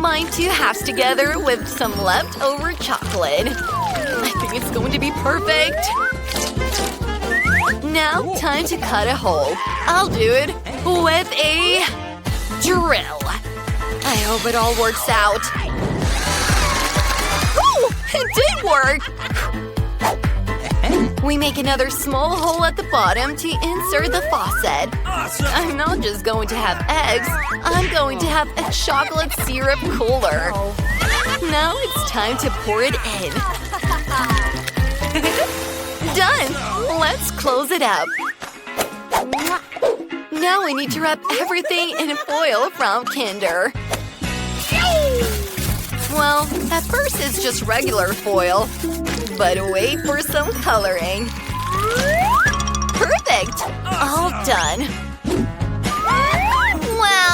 Combine 2 halves together with some leftover chocolate. I think it's going to be perfect. Now, time to cut a hole. I'll do it with a drill. I hope it all works out. Oh, it did work! We make another small hole at the bottom to insert the faucet. I'm not just going to have eggs, I'm going to have a chocolate syrup cooler. Now it's time to pour it in. Done! Let's close it up. Now we need to wrap everything in foil from Kinder. Well, at first it's just regular foil. But wait for some coloring. Perfect! All done.